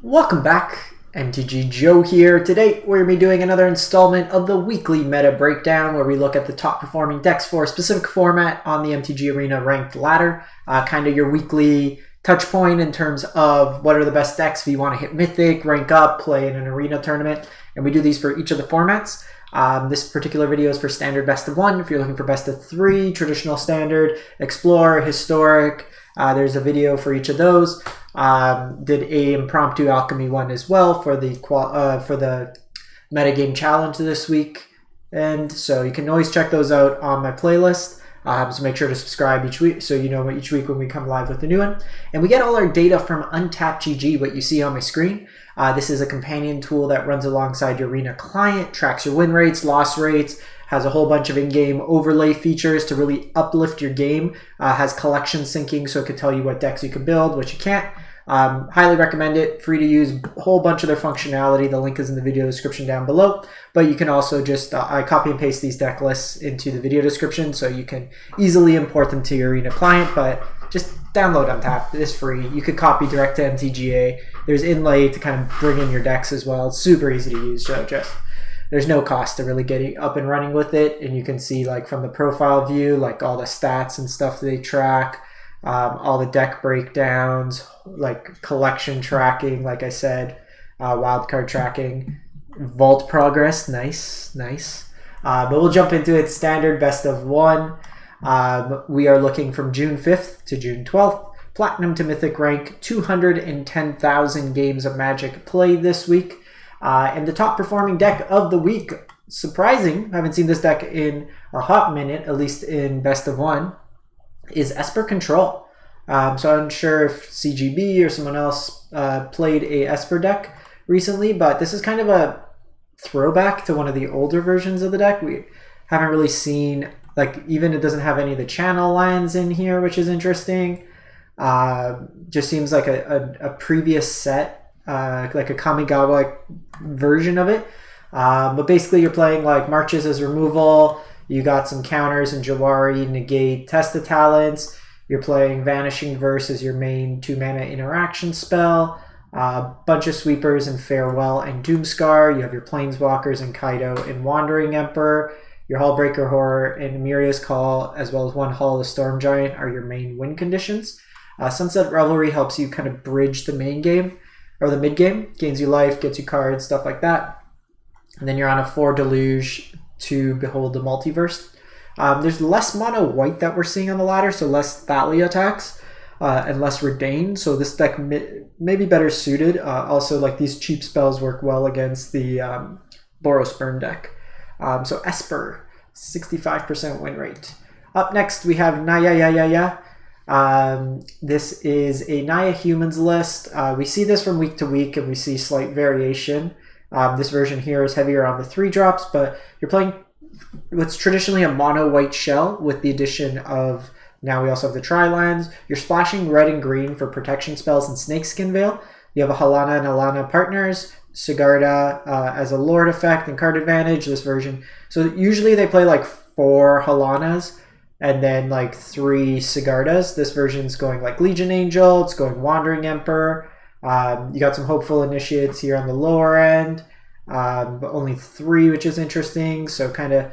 Welcome back, MTG Joe here. Today we're going to be doing another installment of the weekly meta breakdown where we look at the top performing decks for a specific format on the MTG Arena ranked ladder. Kind of your weekly touch point in terms of what are the best decks if you want to hit Mythic, rank up, play in an arena tournament. And we do these for each of the formats. This particular video is for standard best of one. If you're looking for best of three, traditional standard, explore, historic, there's a video for each of those. Did a impromptu alchemy one as well for the metagame challenge this week, and so you can always check those out on my playlist. So make sure to subscribe each week so you know each week when we come live with a new one. And we get all our data from Untapped GG, what you see on my screen. This is a companion tool that runs alongside your arena client, tracks your win rates, loss rates, has a whole bunch of in-game overlay features to really uplift your game, has collection syncing so it can tell you what decks you can build, what you can't. Highly recommend it, free to use, a whole bunch of their functionality. The link is in the video description down below, but you can also just I copy and paste these deck lists into the video description so you can easily import them to your arena client, but just download Untapped. It's free. You could copy direct to MTGA. There's inlay to kind of bring in your decks as well. It's super easy to use, just there's no cost to really getting up and running with it, and you can see like from the profile view like all the stats and stuff they track, all the deck breakdowns, like collection tracking, like I said, wildcard tracking, vault progress, nice. But we'll jump into it. Standard best of one. We are looking from June 5th to June 12th. Platinum to Mythic rank, 210,000 games of Magic played this week. And the top performing deck of the week, surprising, I haven't seen this deck in a hot minute, at least in best of one, is Esper Control. So I'm unsure if CGB or someone else played a Esper deck recently, but this is kind of a throwback to one of the older versions of the deck. We haven't really seen, like, even it doesn't have any of the channel lines in here, which is interesting. Just seems like a previous set, like a Kamigawa version of it. But basically you're playing like Marches as removal. You got some counters in Jwari, Negate, Test of Talents. You're playing Vanishing Verse as your main 2-mana interaction spell. Bunch of sweepers in Farewell and Doomskar. You have your Planeswalkers in Kaito and Wandering Emperor. Your Hullbreaker Horror and Emeria's Call, as well as one Hull of the Storm Giant, are your main win conditions. Sunset Revelry helps you kind of bridge the main game, or the mid game. Gains you life, gets you cards, stuff like that. And then you're on a 4 Deluge to Behold the Multiverse. There's less mono white that we're seeing on the ladder, so less Thalia attacks and less Reidane. So this deck may be better suited. Also, like these cheap spells work well against the Boros burn deck. So Esper, 65% win rate. Up next, we have Naya. This is a Naya Humans list. We see this from week to week, and we see slight variation. This version here is heavier on the 3-drops, but you're playing what's traditionally a mono white shell with the addition of, now we also have the tri-lands. You're splashing red and green for protection spells and Snakeskin Veil. You have a Halana and Alana partners, Sigarda as a Lord effect and card advantage, this version. So usually they play like 4 Halanas and then like 3 Sigardas. This version's going like Legion Angel, it's going Wandering Emperor. You got some Hopeful Initiates here on the lower end, but only 3, which is interesting. So kind of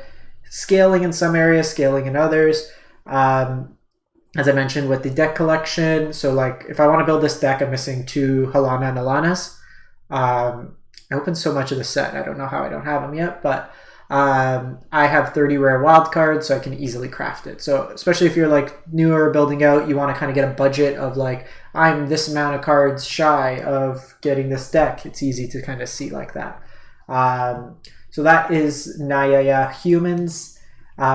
scaling in some areas, scaling in others. As I mentioned with the deck collection, so like if I want to build this deck, I'm missing 2 Halana and Alanas. I opened so much of the set, I don't know how I don't have them yet, but I have 30 rare wild cards, so I can easily craft it. So especially if you're like newer building out, you want to kind of get a budget of like, I'm this amount of cards shy of getting this deck. It's easy to kind of see like that. So that is Naya Humans.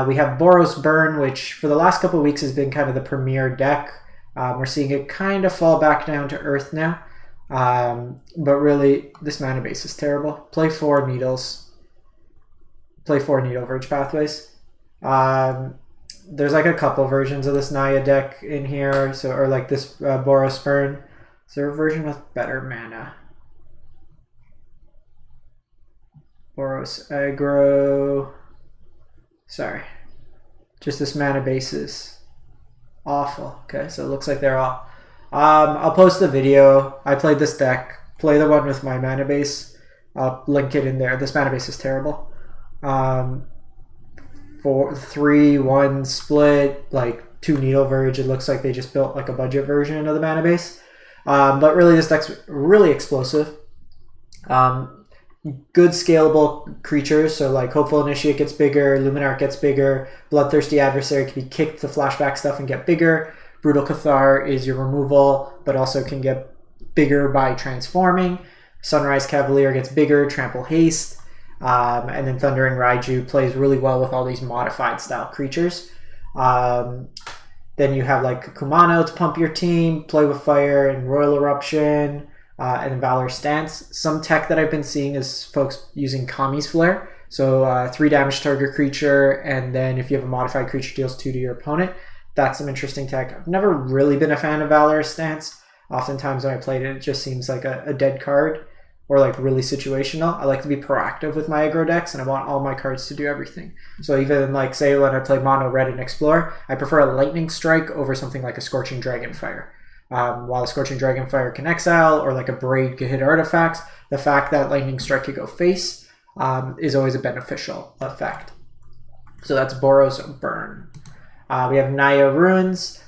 We have Boros Burn, which for the last couple of weeks has been kind of the premier deck. We're seeing it kind of fall back down to earth now. But really, this mana base is terrible. Play 4 Needles. Play 4 Needleverge Pathways. There's like a couple versions of this Naya deck in here, so or like this Boros Burn. Is there a version with better mana? Boros aggro. Sorry, just this mana base is awful. Okay, so it looks like they're all. I'll post the video. I played this deck play the one with my mana base. I'll link it in there. This mana base is terrible. 4-3-1 split, like 2 Needleverge. It looks like they just built like a budget version of the mana base. But really, this deck's really explosive. Good scalable creatures, so like Hopeful Initiate gets bigger, Luminarch gets bigger, Bloodthirsty Adversary can be kicked to flashback stuff and get bigger. Brutal Cathar is your removal, but also can get bigger by transforming. Sunrise Cavalier gets bigger, Trample Haste. And then Thundering Raiju plays really well with all these modified style creatures. Then you have like Kumano to pump your team, Play with Fire, and Royal Eruption, and then Valor Stance. Some tech that I've been seeing is folks using Kami's Flare. So 3 damage to target creature, and then if you have a modified creature, deals 2 to your opponent. That's some interesting tech. I've never really been a fan of Valor Stance. Oftentimes when I played it, it just seems like a dead card, or like really situational. I like to be proactive with my aggro decks, and I want all my cards to do everything. So even like say when I play Mono Red and Explore, I prefer a Lightning Strike over something like a Scorching Dragonfire. While a Scorching Dragonfire can exile, or like a Braid can hit artifacts, the fact that Lightning Strike could go face is always a beneficial effect. So that's Boros Burn. We have Naya Ruins.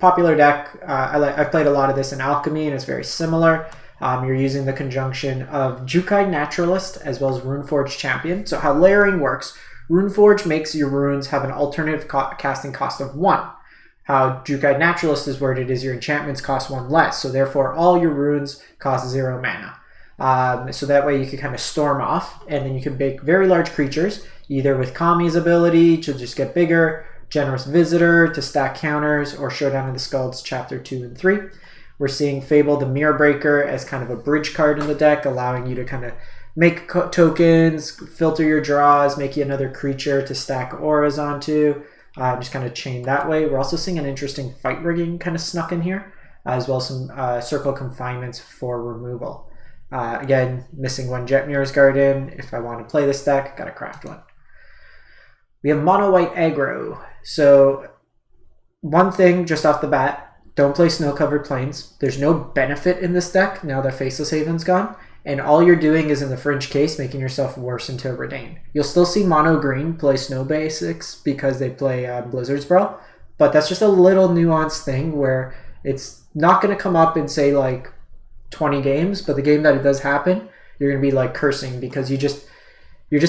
Popular deck. I've played a lot of this in Alchemy, and it's very similar. You're using the conjunction of Jukai Naturalist as well as Runeforge Champion. So how layering works, Runeforge makes your runes have an alternative casting cost of 1. How Jukai Naturalist is worded is your enchantments cost 1 less. So therefore all your runes cost 0 mana. So that way you can kind of storm off, and then you can make very large creatures, either with Kami's ability to just get bigger, Generous Visitor to stack counters, or Showdown of the Skulls Chapter 2 and 3. We're seeing Fable the Mirror Breaker as kind of a bridge card in the deck, allowing you to kind of make tokens, filter your draws, make you another creature to stack auras onto, just kind of chain that way. We're also seeing an interesting fight rigging kind of snuck in here, as well as some circle confinements for removal. Again, missing 1 Jetmir's Garden. If I want to play this deck, gotta craft one. We have Mono White Aggro. So one thing just off the bat, don't play Snow-Covered Plains. There's no benefit in this deck now that Faceless Haven's gone, and all you're doing is in the fringe case making yourself worse into Reidane. You'll still see Mono Green play Snow Basics because they play Blizzard's Brawl, but that's just a little nuanced thing where it's not going to come up in say like 20 games, but the game that it does happen, you're going to be like cursing because you're just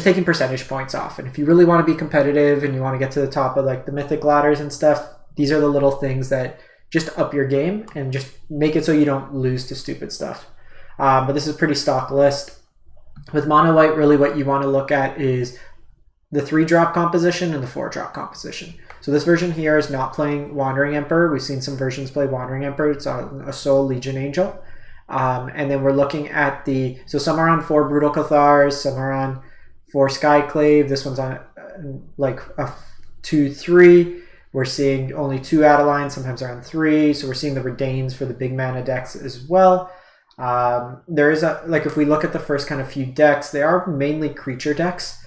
taking percentage points off. And if you really want to be competitive and you want to get to the top of like the mythic ladders and stuff, these are the little things that just up your game and just make it so you don't lose to stupid stuff. But this is a pretty stock list. With Mono White, really what you want to look at is the 3-drop composition and the 4-drop composition. So this version here is not playing Wandering Emperor. We've seen some versions play Wandering Emperor. It's on a Soul Legion Angel. And then we're looking at so some are on 4 Brutal Cathars, some are on 4 Skyclave. This one's on like a 2-3. We're seeing only 2 Adelines, sometimes around 3. So we're seeing the Reidanes for the big mana decks as well. There is if we look at the first kind of few decks, they are mainly creature decks.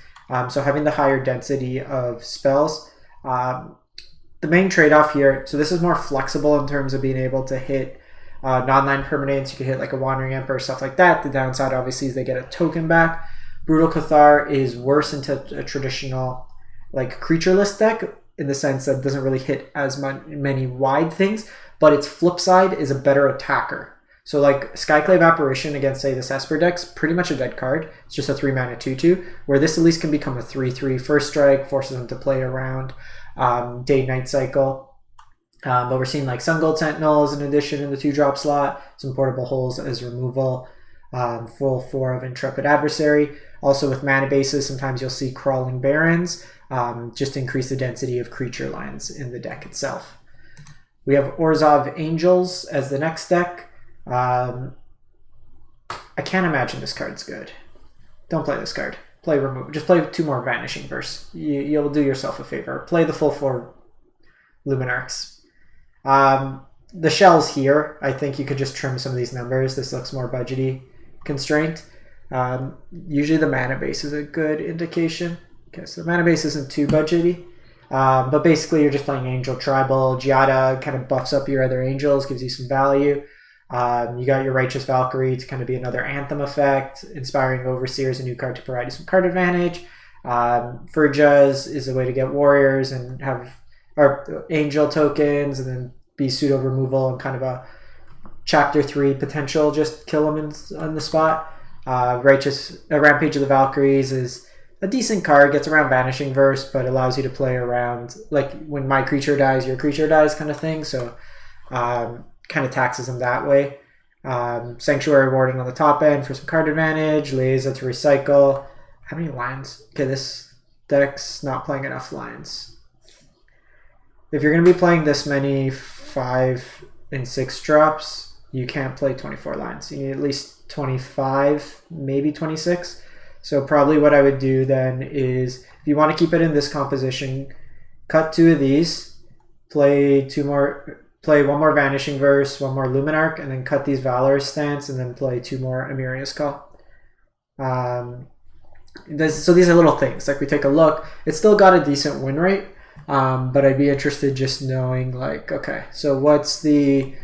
So having the higher density of spells. The main trade-off here, so this is more flexible in terms of being able to hit non-land permanents. You can hit like a Wandering Emperor, stuff like that. The downside obviously is they get a token back. Brutal Cathar is worse into a traditional like creatureless deck, in the sense that it doesn't really hit as many wide things, but its flip side is a better attacker. So like Skyclave Apparition against say this Esper deck's pretty much a dead card. It's just a 3-mana 2/2, where this at least can become a 3/3 first strike, forces them to play around day-night cycle. But we're seeing like Sun Gold Sentinels in addition in the 2-drop slot, some portable holes as removal, full 4 of Intrepid Adversary. Also with mana bases, sometimes you'll see Crawling Barrens, just increase the density of creature lands in the deck itself. We have Orzov Angels as the next deck. I can't imagine this card's good. Don't play this card. Play remove. Just play 2 more Vanishing Verse. You'll do yourself a favor. Play the full 4 Luminarchs. The shells here, I think you could just trim some of these numbers. This looks more budgety constraint. Usually the mana base is a good indication. Okay, so the mana base isn't too budgety. But basically you're just playing Angel Tribal. Giada kind of buffs up your other angels, gives you some value. You got your Righteous Valkyrie to kind of be another Anthem effect. Inspiring Overseer is a new card to provide you some card advantage. Furjas is a way to get warriors and have or angel tokens and then be pseudo removal and kind of a chapter 3 potential, just kill them on the spot. Rampage of the Valkyries is a decent card, gets around Vanishing Verse, but allows you to play around, like when my creature dies, your creature dies kind of thing, so kind of taxes them that way. Sanctuary Warden on the top end for some card advantage, Liaisa to recycle. How many lands? Okay, this deck's not playing enough lands. If you're going to be playing this many 5 and 6 drops, you can't play 24 lands. You need at least 25, maybe 26. So probably what I would do then is, if you want to keep it in this composition, cut 2 of these, play one more Vanishing Verse, 1 more Luminarch, and then cut these Valorous Stance, and then play 2 more Emeria's Call. So these are little things. Like we take a look, it's still got a decent win rate, but I'd be interested just knowing, like, okay, so what's the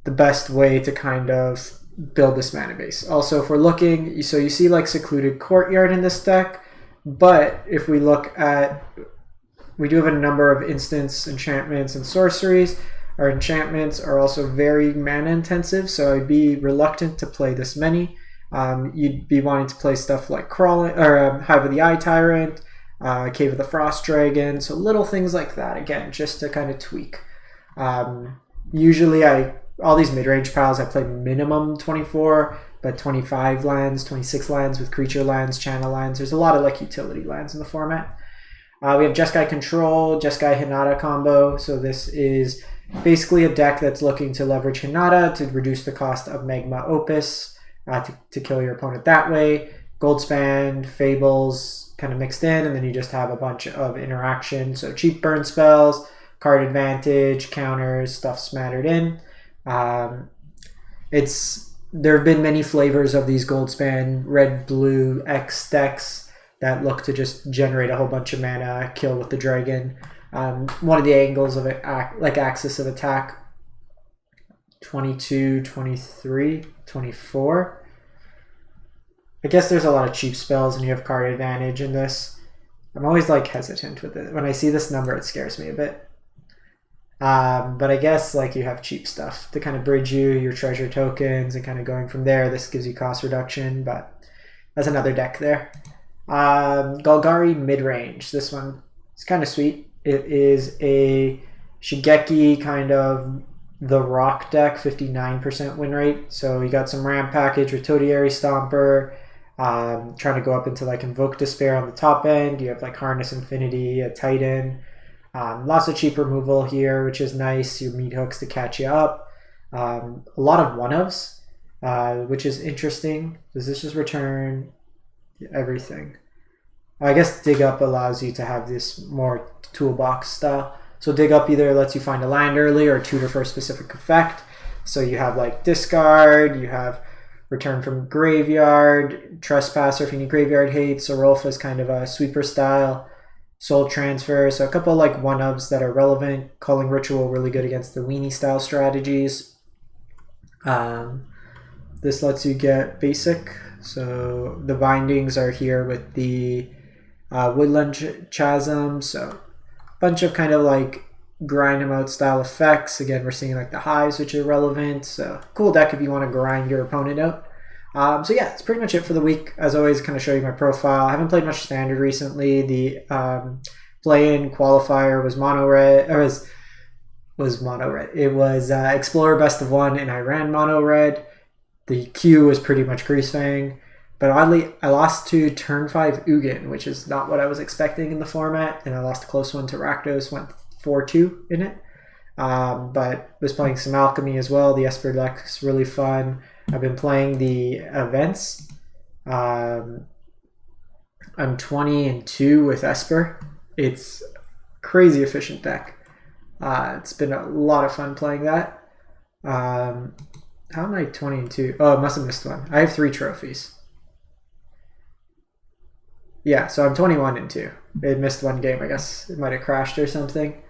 best way to kind of build this mana base. Also, if we're looking, so you see like Secluded Courtyard in this deck, but if we look at, we do have a number of instants, enchantments, and sorceries. Our enchantments are also very mana intensive, so I'd be reluctant to play this many. You'd be wanting to play stuff like Hive of the Eye Tyrant, Cave of the Frost Dragon, so little things like that, again, just to kind of tweak. Usually all these mid-range piles, I play minimum 24, but 25 lands, 26 lands with creature lands, channel lands. There's a lot of like utility lands in the format. We have Jeskai Control, Jeskai Hinata combo. So this is basically a deck that's looking to leverage Hinata to reduce the cost of Magma Opus to kill your opponent that way. Goldspan, Fables kind of mixed in, and then you just have a bunch of interaction. So cheap burn spells, card advantage, counters, stuff smattered in. There have been many flavors of these Goldspan red blue X decks that look to just generate a whole bunch of mana, kill with the dragon. One of the angles of it, like axis of attack, 22, 23, 24. I guess there's a lot of cheap spells and you have card advantage in this. I'm always like hesitant with it. When I see this number, it scares me a bit. But I guess like you have cheap stuff to kind of bridge your treasure tokens and kind of going from there. This gives you cost reduction, but that's another deck there. Golgari Midrange. This one is kind of sweet. It is a Shigeki kind of the rock deck, 59% win rate. So you got some ramp package with Totiary Stomper, trying to go up into like Invoke Despair on the top end. You have like Harness Infinity, a Titan. Lots of cheap removal here, which is nice. Your meat hooks to catch you up. A lot of one-ofs, which is interesting. Does this just return everything? I guess Dig Up allows you to have this more toolbox style. So Dig Up either lets you find a land early or tutor for a specific effect. So you have like Discard, you have Return from Graveyard, Trespasser if you need Graveyard Hate, Sorolfa is kind of a sweeper style. Soul Transfer, so a couple of like one-ofs that are relevant. Culling Ritual, really good against the weenie style strategies. This lets you get basic, so the bindings are here with the Woodland Chasm, so a bunch of kind of like grind them out style effects. Again, we're seeing like the hives, which are relevant, so cool deck if you want to grind your opponent out. So yeah, that's pretty much it for the week. As always, kind of show you my profile. I haven't played much Standard recently. The play-in qualifier was mono red, or was mono red. It was Explorer Best of 1, and I ran mono red. The queue was pretty much Greasefang, but oddly, I lost to turn 5 Ugin, which is not what I was expecting in the format, and I lost a close one to Rakdos, went 4-2 in it. But was playing some Alchemy as well. The Esper deck's really fun. I've been playing the events. I'm 20-2 with Esper. It's a crazy efficient deck. It's been a lot of fun playing that. How am I 20-2? Oh, I must have missed one. I have 3 trophies. Yeah, so I'm 21-2. It missed one game. I guess it might have crashed or something.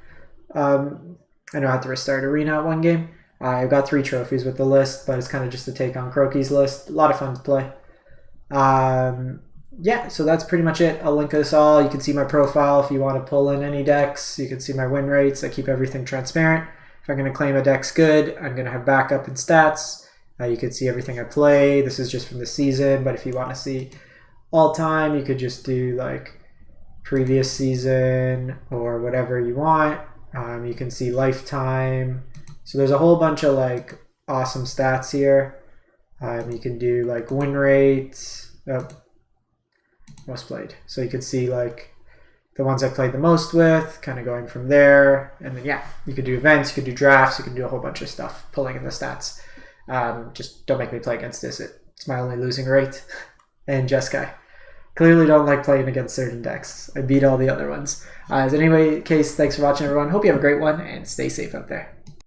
I know I have to restart Arena at one game. I've got 3 trophies with the list, but it's kind of just a take on Croaky's list. A lot of fun to play. Yeah, so that's pretty much it. I'll link this all. You can see my profile if you want to pull in any decks. You can see my win rates. I keep everything transparent. If I'm going to claim a deck's good, I'm going to have backup and stats. You can see everything I play. This is just from the season, but if you want to see all time, you could just do like previous season or whatever you want. You can see lifetime. So there's a whole bunch of like awesome stats here. You can do like win rate, most played. So you can see like the ones I've played the most with, kind of going from there. And then yeah, you could do events, you could do drafts, you can do a whole bunch of stuff, pulling in the stats. Just don't make me play against this. It's my only losing rate. And Jeskai. Clearly don't like playing against certain decks. I beat all the other ones. As anyway, case, thanks for watching everyone. Hope you have a great one and stay safe out there.